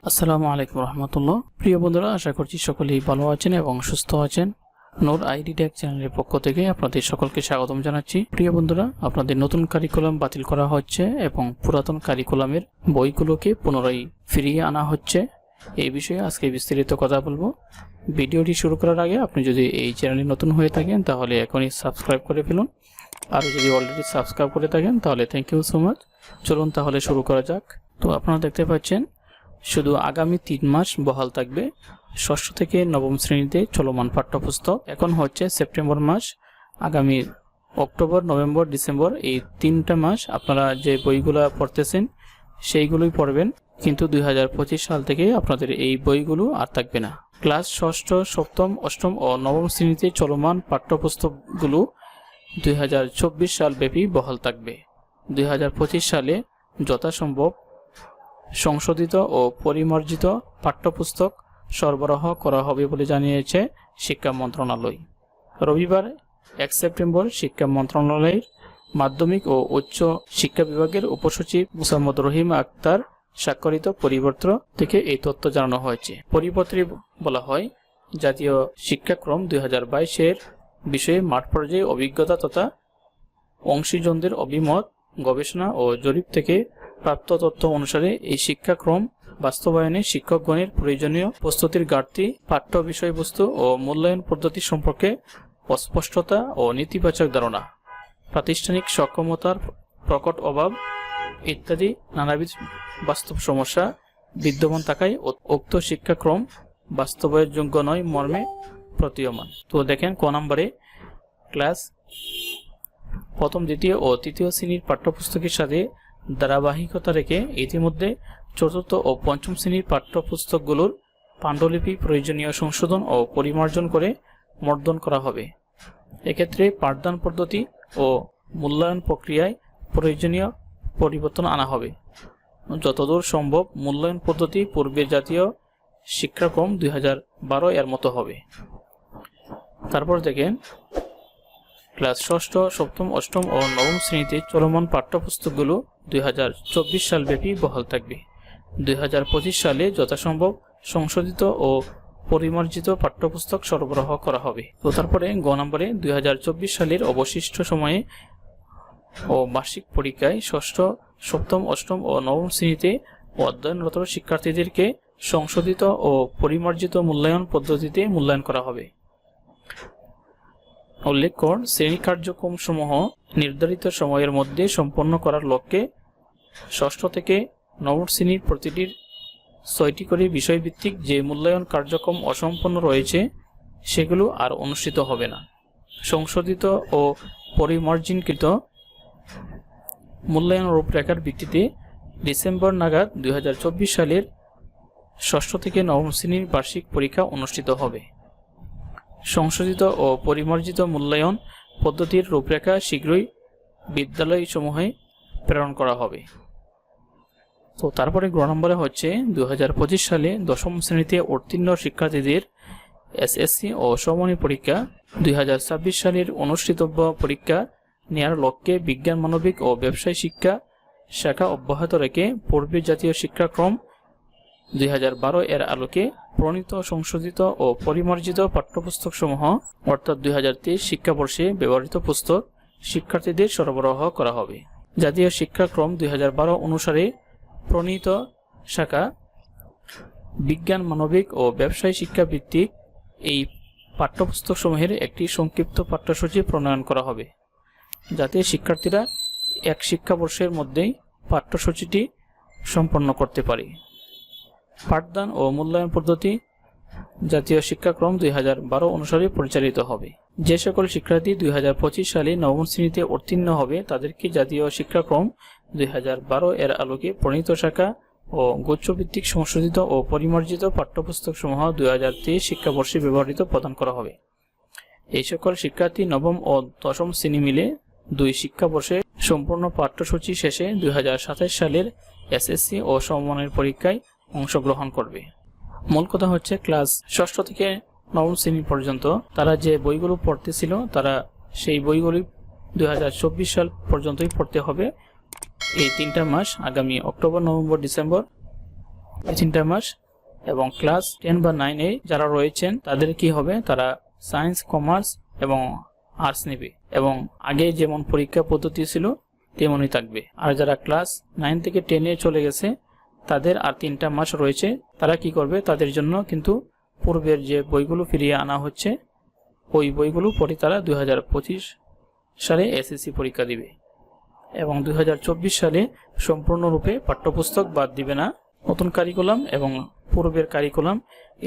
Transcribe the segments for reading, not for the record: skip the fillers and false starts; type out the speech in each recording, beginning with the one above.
আসসালামু আলাইকুম রহমতুল্লাহ। প্রিয় বন্ধুরা, আশা করছি সকলেই ভালো আছেন এবং সুস্থ আছেন। নূর আইডি টেক চ্যানেলের পক্ষ থেকে আপনাদের সকলকে স্বাগতম জানাচ্ছি। প্রিয় বন্ধুরা, আপনাদের নতুন কারিকুলাম বাতিল করা হচ্ছে এবং পুরাতন কারিকুলামের বইগুলোকে পুনরায় ফিরিয়ে আনা হচ্ছে। এই বিষয়ে আজকে বিস্তারিত কথা বলবো। ভিডিওটি শুরু করার আগে আপনি যদি এই চ্যানেলে নতুন হয়ে থাকেন তাহলে এখনই সাবস্ক্রাইব করে ফেলুন, আর যদি অলরেডি সাবস্ক্রাইব করে থাকেন তাহলে থ্যাংক ইউ সো মাচ। চলুন তাহলে শুরু করা যাক। তো আপনারা দেখতে পাচ্ছেন শুধু আগামী 3 মাস বহাল থাকবে ষষ্ঠ থেকে নবম শ্রেণীতে চলমান পাঠ্যপুস্তক। এখন হচ্ছে সেপ্টেম্বর মাস, আগামী অক্টোবর, নভেম্বর, ডিসেম্বর এই 3টা মাস আপনারা যে বইগুলো পড়তেছেন সেইগুলোই পড়বেন, কিন্তু 2025 সাল থেকে আপনাদের এই বইগুলো আর থাকবে না। ক্লাস ষষ্ঠ, সপ্তম, অষ্টম ও নবম শ্রেণীতে চলমান পাঠ্যপুস্তকগুলো 2024 সাল ব্যাপী বহাল থাকবে। 2025 সালে যথাসম্ভব সংশোধিত ও পরিমার্জিত পাঠ্যপুস্তক সরবরাহ করা হবে বলে জানিয়েছে শিক্ষা মন্ত্রণালয়। রবিবার 1 সেপ্টেম্বর শিক্ষা মন্ত্রণালয়ের মাধ্যমিক ও উচ্চ শিক্ষা বিভাগের উপসচিব মোসাম্মদ রহিম আক্তার স্বাক্ষরিত পরিপত্র থেকে এই তথ্য জানানো হয়েছে। পরিপত্রে বলা হয়, জাতীয় শিক্ষাক্রম 2022-এর বিষয়ে মাঠ পর্যায়ে অভিজ্ঞতা তথা অংশীজনদের অভিমত, গবেষণা ও জরিপ থেকে প্রাপ্ত তথ্য অনুসারে এই শিক্ষাক্রম বাস্তবায়নে শিক্ষকগণের প্রয়োজনীয় প্রস্তুতির ঘাটতি, পাঠ্য বিষয়বস্তু ও মূল্যায়ন পদ্ধতি সম্পর্কে অস্পষ্টতা ও নেতিবাচক ধারণা, প্রাতিষ্ঠানিক সক্ষমতার প্রকট অভাব ইত্যাদি নানাবিধ বাস্তব সমস্যা বিদ্যমান থাকায় উক্ত শিক্ষাক্রম বাস্তবায়নযোগ্য নয় মর্মে প্রতীয়মান। তো দেখেন ক নম্বরে, ক্লাস প্রথম, দ্বিতীয় ও তৃতীয় শ্রেণীর পাঠ্যপুস্তকের সাথে ধারাবাহিকতা রেখে ইতিমধ্যে চতুর্থ ও পঞ্চম শ্রেণীর পাঠ্যপুস্তকগুলোর পাণ্ডুলিপি প্রয়োজনীয় সংশোধন ও পরিমার্জন করে মর্দন করা হবে। এক্ষেত্রে পাঠদান পদ্ধতি ও মূল্যায়ন প্রক্রিয়ায় প্রয়োজনীয় পরিবর্তন আনা হবে। যতদূর সম্ভব মূল্যায়ন পদ্ধতি পূর্বের জাতীয় শিক্ষাক্রম 2012 এর মতো হবে। তারপর দেখেন, ক্লাস ষষ্ঠ, সপ্তম, অষ্টম ও নবম শ্রেণীতে চলমান পাঠ্যপুস্তকগুলো 2024 সাল ব্যাপী বহাল থাকবে। 2025 সালে যথাসম্ভব সংশোধিত ও পরিমার্জিত পাঠ্যপুস্তক সরবরাহ করা হবে। তো তারপরে গ নম্বরে, 2024 সালের অবশিষ্ট সময়ে ও বার্ষিক পরীক্ষায় ষষ্ঠ, সপ্তম, অষ্টম ও নবম শ্রেণীতে অধ্যয়নরত শিক্ষার্থীদেরকে সংশোধিত ও পরিমার্জিত মূল্যায়ন পদ্ধতিতে মূল্যায়ন করা হবে। উল্লেখ্য, শ্রেণী কার্যক্রম সমূহ নির্ধারিত সময়ের মধ্যে সম্পন্ন করার লক্ষ্যে ষষ্ঠ থেকে নবম শ্রেণীর প্রতিটির 6টি করে বিষয়ভিত্তিক যে মূল্যায়ন কার্যক্রম অসম্পন্ন রয়েছে সেগুলো আর অনুষ্ঠিত হবে না। সংশোধিত ও পরিমার্জনকৃত মূল্যায়ন রূপরেখার ভিত্তিতে ডিসেম্বর নাগাদ 2024 সালের ষষ্ঠ থেকে নবম শ্রেণীর বার্ষিক পরীক্ষা অনুষ্ঠিত হবে। সংশোধিত ও পরিমার্জিত মূল্যায়ন পদ্ধতির রূপরেখা শীঘ্রই বিদ্যালয়সমূহে প্রেরণ করা হবে। তো তারপরে গ নম্বরে হচ্ছে, 2025 সালে দশম শ্রেণীতে উত্তীর্ণ শিক্ষার্থীদের এসএসসি ও সমমানী পরীক্ষা 2026 সালের অনুষ্ঠিতব্য পরীক্ষা নেয়ার লক্ষ্যে বিজ্ঞান, মানবিক ও ব্যবসায় শিক্ষা শাখা অব্যাহত রেখে পূর্বের জাতীয় শিক্ষাক্রম 2012 এর আলোকে প্রণীত সংশোধিত ও পরিমার্জিত পাঠ্যপুস্তকসমূহ অর্থাৎ 2023 শিক্ষাবর্ষে ব্যবহৃত পুস্তক শিক্ষার্থীদের সরবরাহ করা হবে। জাতীয় শিক্ষাক্রম 2012 অনুসারে প্রণীত শাখা বিজ্ঞান, মানবিক ও ব্যবসায় শিক্ষা ভিত্তিক এই পাঠ্যপুস্তকসমূহের একটি সংক্ষিপ্ত পাঠ্যসূচি প্রণয়ন করা হবে, যাতে শিক্ষার্থীরা এক শিক্ষাবর্ষের মধ্যেই পাঠ্যসূচিটি সম্পন্ন করতে পারে। পাঠদান ও মূল্যায়ন পদ্ধতি জাতীয় শিক্ষাক্রম 2012 অনুসারে পরিচালিত হবে। যে সকল শিক্ষার্থী 2025 সালে নবম শ্রেণীতে উত্তীর্ণ হবে তাদেরকে জাতীয় শিক্ষাক্রম 2012 এর আলোকে প্রণীত শাখা ও গুচ্ছভিত্তিক সংশোধিত ও পরিমার্জিত পাঠ্যপুস্তকসমূহ 2023 শিক্ষাবর্ষে ব্যবহৃত প্রদান করা হবে। এই সকল শিক্ষার্থী নবম ও দশম শ্রেণী মিলে 2 শিক্ষাবর্ষে সম্পূর্ণ পাঠ্যসূচি শেষে 2027 সালের এসএসসি ও সমমানের পরীক্ষায় অংশগ্রহণ করবে। মূল কথা হচ্ছে, ক্লাস ষষ্ঠ থেকে নবম শ্রেণী পর্যন্ত তারা যে বইগুলো পড়তেছিল তারা সেই বইগুলি 2024 সাল পর্যন্তই পড়তে হবে। এই 3টা মাস আগামী অক্টোবর, নভেম্বর, ডিসেম্বর এই 3টা মাস। এবং ক্লাস 10 বা 9-এ যারা রয়েছেন তাদের কি হবে, তারা সায়েন্স, কমার্স এবং আর্টস নেবে এবং আগে যেমন পরীক্ষা পদ্ধতি ছিল তেমনই থাকবে। আর যারা ক্লাস 9 থেকে 10-এ চলে গেছে তাদের আর 3টা মাস রয়েছে, তারা কি করবে, তাদের জন্য কিন্তু পূর্বের যে বইগুলো ফিরিয়ে আনা হচ্ছে ওই বইগুলো পড়ে তারা 2025 সালে এসএসসি পরীক্ষা দিবে এবং 2024 সালে সম্পূর্ণরূপে পাঠ্যপুস্তক বাদ দিবে না। নতুন কারিকুলাম এবং পূর্বের কারিকুলাম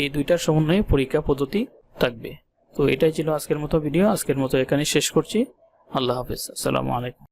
এই দুইটার সমন্বয়ে পরীক্ষা পদ্ধতি থাকবে। তো এটাই ছিল আজকের মতো ভিডিও। আজকের মতো এখানে শেষ করছি। আল্লাহ হাফেজ। আসসালামু আলাইকুম।